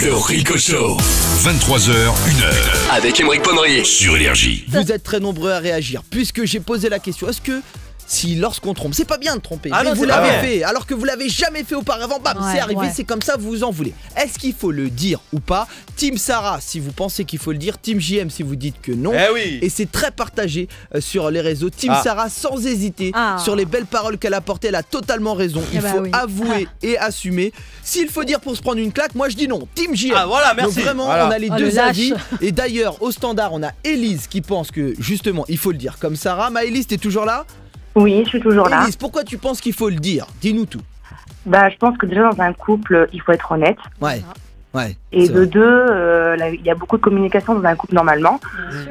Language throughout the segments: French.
Le Rico Show. 23h, 1h. Avec Aymeric Ponrier sur Énergie. Vous êtes très nombreux à réagir. Puisque j'ai posé la question, est-ce que si lorsqu'on trompe, c'est pas bien de tromper, mais non, vous l'avez fait alors que vous l'avez jamais fait auparavant, bam, c'est arrivé, c'est comme ça, vous en voulez. Est-ce qu'il faut le dire ou pas? Team Sarah si vous pensez qu'il faut le dire, Team JM si vous dites que non. Et c'est très partagé sur les réseaux. Team Sarah sans hésiter sur les belles paroles qu'elle a portées, elle a totalement raison. Il faut avouer et assumer. S'il faut dire pour se prendre une claque, moi je dis non. Team JM. Voilà, merci. Donc vraiment, on a les deux avis. Et d'ailleurs, au standard, on a Élise qui pense que justement, il faut le dire comme Sarah. Maëlys, t'es toujours là? Oui, je suis toujours là. Élise, pourquoi tu penses qu'il faut le dire? Dis-nous tout. Bah, je pense que déjà dans un couple, il faut être honnête. Ouais. Et de deux, il y a beaucoup de communication dans un couple normalement.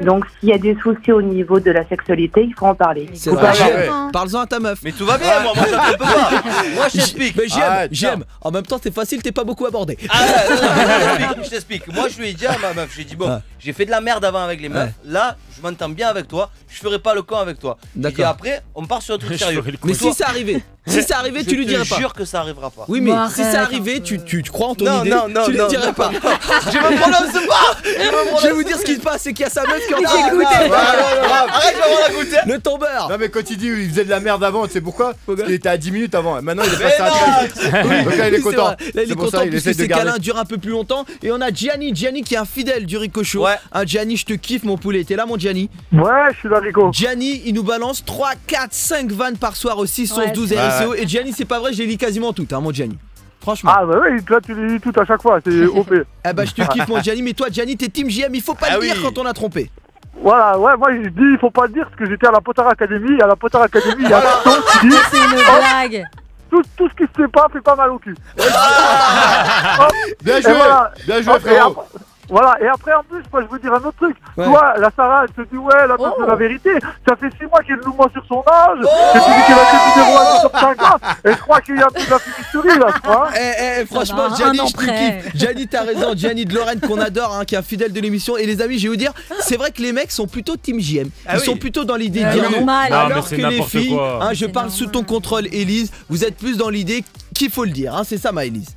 Donc s'il y a des soucis au niveau de la sexualité, il faut en parler. C'est vrai. Parle-en à ta meuf. Mais tout va bien, moi je peux pas. Moi je t'explique. Mais j'aime. En même temps, c'est facile, t'es pas beaucoup abordé. Je t'explique. Moi je lui ai dit à ma meuf, j'ai dit bon, j'ai fait de la merde avant avec les meufs. Là, je m'entends bien avec toi. Je ferai pas le con avec toi. Et après, on part sur un truc sérieux. Mais si ça arrivait, tu lui dirais pas. Je te jure que ça arrivera pas. Oui, mais si ça arrivait, tu crois en ton idée, tu lui dirais pas. Je me prononce pas. Je vais vous dire ce qui se passe, c'est qu'il y a sa meuf qui est en train d'écouter. Arrête, je vais avoir la goûter. Le tombeur. Non mais quand il dit il faisait de la merde avant, tu sais pourquoi? Parce qu'il était à 10 minutes avant. Maintenant il est passé à 13. Donc là il est content. Là il est content puisque ces câlins durent un peu plus longtemps. Et on a Gianni qui est un fidèle du Rico Show. Gianni, je te kiffe mon poulet. T'es là mon Gianni? Ouais, je suis là Rico. Gianni, il nous balance 3, 4, 5 vannes par soir au 6, 11, 12 RSO. Et Gianni, c'est pas vrai, je les lis quasiment toutes, mon Gianni. Franchement. Ah bah oui, toi tu les lis toutes à chaque fois, c'est OP. Ah bah je te kiffe mon Gianni, mais toi Gianni, t'es Team JM, il faut pas le dire quand on a trompé. Voilà, ouais, moi je dis il faut pas le dire parce que j'étais à la Potara Academy, et à la Potara Academy il y a un ton qui dit c'est une blague. Tout ce qui se fait pas mal au cul. Bien joué, bien joué frérot. Voilà, et après en plus, moi je veux dire un autre truc. Toi, la Sarah, elle te dit ouais, la meuf de la vérité. Ça fait 6 mois qu'elle loue moi sur son âge. Et tu dis qu'elle a fait du 0 à 5 ans. Et je crois qu'il y a un peu de la fumisterie là, tu vois. Franchement, Gianni, je te kiffe. Gianni, t'as raison. Gianni de Lorraine qu'on adore, qui est un fidèle de l'émission. Et les amis, je vais vous dire, c'est vrai que les mecs sont plutôt Team JM. Ils sont plutôt dans l'idée de dire non. Alors que les filles, je parle sous ton contrôle, Élise, vous êtes plus dans l'idée qu'il faut le dire. C'est ça, ma Élise?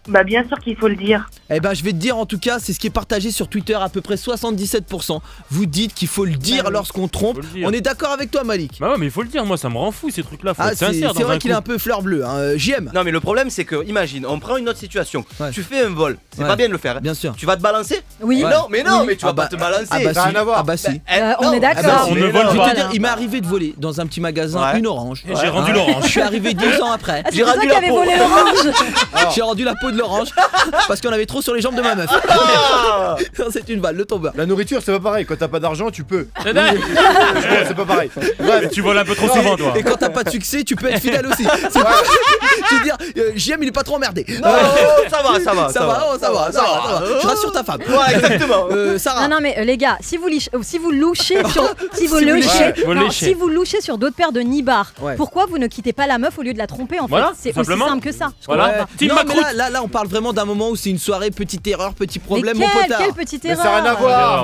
Bah bien sûr qu'il faut le dire. Eh ben je vais te dire en tout cas, c'est ce qui est partagé sur Twitter, à peu près 77%. Vous dites qu'il faut le dire lorsqu'on trompe. On est d'accord avec toi Malik? Bah ouais mais il faut le dire, moi ça me rend fou ces trucs là. C'est vrai qu'il est un peu fleur bleue, JM. Non mais le problème c'est que, imagine, on prend une autre situation. Tu fais un vol, c'est pas bien de le faire. Bien sûr. Tu vas te balancer? Oui. Mais tu vas pas te balancer. Ah bah rien à voir. Ah bah si. On est d'accord. On ne vole Je vais pas. te dire, il m'est arrivé de voler dans un petit magasin une orange. Et j'ai rendu l'orange. Je suis arrivé 2 ans après. C'est toi qui avais volé l'orange. J'ai rendu la peau de l'orange parce qu'on avait trop sur les jambes de ma meuf. C'est une balle, le tombeur. La nourriture c'est pas pareil, quand t'as pas d'argent tu peux. C'est pas pareil. Ouais, tu voles un peu trop souvent toi. Et quand t'as pas de succès, tu peux être fidèle aussi. Je veux dire, JM il est pas trop emmerdé. Non, ça va. Je rassure ta femme. Ouais, exactement. Sarah. Non mais les gars, si vous louchez sur d'autres paires de nibards, pourquoi vous ne quittez pas la meuf au lieu de la tromper en fait? C'est aussi simple que ça. Voilà. Non mais là on parle vraiment d'un moment où c'est une soirée, petite erreur, petit problème, mon potard. Quelle petite erreur?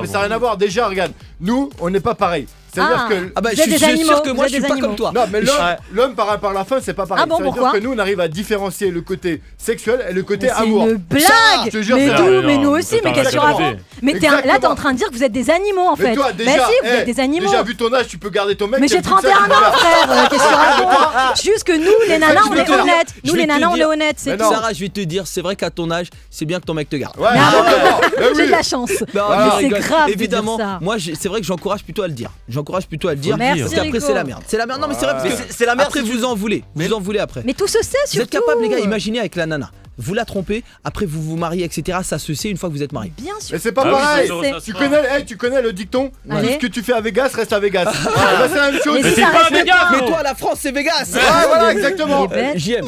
Mais ça n'a rien à voir, déjà regarde, nous on n'est pas pareil. C'est-à-dire que je suis sûr que moi je suis pas comme toi. Non mais l'homme par la fin c'est pas pareil. Ah bon, pourquoi? Que nous on arrive à différencier le côté sexuel et le côté c'est amour. C'est une blague. Mais nous aussi, mais qu'est-ce que tu racontes? Mais là t'es en train de dire que vous êtes des animaux en fait. Mais toi déjà, vous êtes des animaux. Déjà vu ton âge, tu peux garder ton mec. Mais j'ai 31 ans frère. Qu'est-ce que tu racontes? Juste que nous les nanas on est honnêtes. Nous les nanas on est honnêtes, c'est tout. Sarah, je vais te dire, c'est vrai qu'à ton âge, c'est bien que ton mec te garde. J'ai de la chance. C'est grave. Évidemment, moi c'est vrai que j'encourage plutôt à le dire. Parce qu'après c'est la merde. C'est la merde. Non mais c'est vrai parce que c'est la merde. Après vous en voulez. Vous en voulez après. Mais tout se sait surtout. Vous êtes capable les gars, imaginez avec la nana. Vous la trompez, après vous vous mariez, etc. Ça se sait une fois que vous êtes mariés. Bien sûr. Mais c'est pas pareil. Tu connais le dicton? Tout ce que tu fais à Vegas reste à Vegas. C'est la même chose. Mais c'est pas Vegas. Mais toi la France c'est Vegas. Voilà exactement.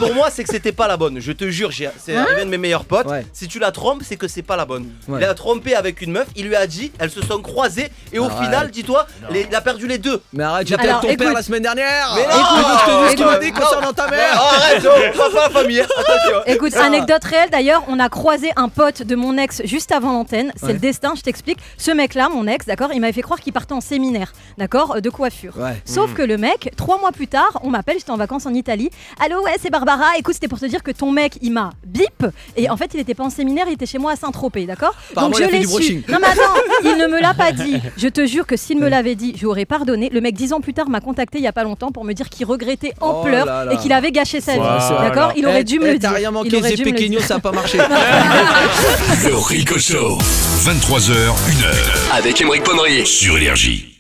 Pour moi c'est que c'était pas la bonne. Je te jure, c'est arrivé de mes meilleurs potes. Si tu la trompes, c'est que c'est pas la bonne. Il a trompé avec une meuf, il lui a dit, elles se sont croisées et au final, dis-toi, il a perdu les deux. Mais arrête, j'étais avec ton père la semaine dernière. Mais non, ce qu'il m'a dit concernant ta mère. Arrête, pas la famille. Attention. Écoute, Anecdote réelle d'ailleurs, on a croisé un pote de mon ex juste avant l'antenne. C'est le destin, je t'explique. Ce mec-là, mon ex, d'accord, il m'avait fait croire qu'il partait en séminaire, d'accord, de coiffure. Sauf que le mec, 3 mois plus tard, on m'appelle, j'étais en vacances en Italie. Allô, ouais, c'est Barbara. Écoute, c'était pour te dire que ton mec, il m'a bip. Et en fait, il était pas en séminaire, il était chez moi à Saint-Tropez, d'accord. Donc je l'ai su. Non mais attends, il ne me l'a pas dit. Je te jure que s'il me l'avait dit, j'aurais pardonné. Le mec 10 ans plus tard m'a contacté il y a pas longtemps pour me dire qu'il regrettait en pleurs et qu'il avait gâché sa vie. D'accord, il aurait dû me le dire. T'as rien manqué, c'est Péquigno, ça a pas marché. Le Rico Show, 23h, 1h, avec Aymeric Ponrier sur Énergie.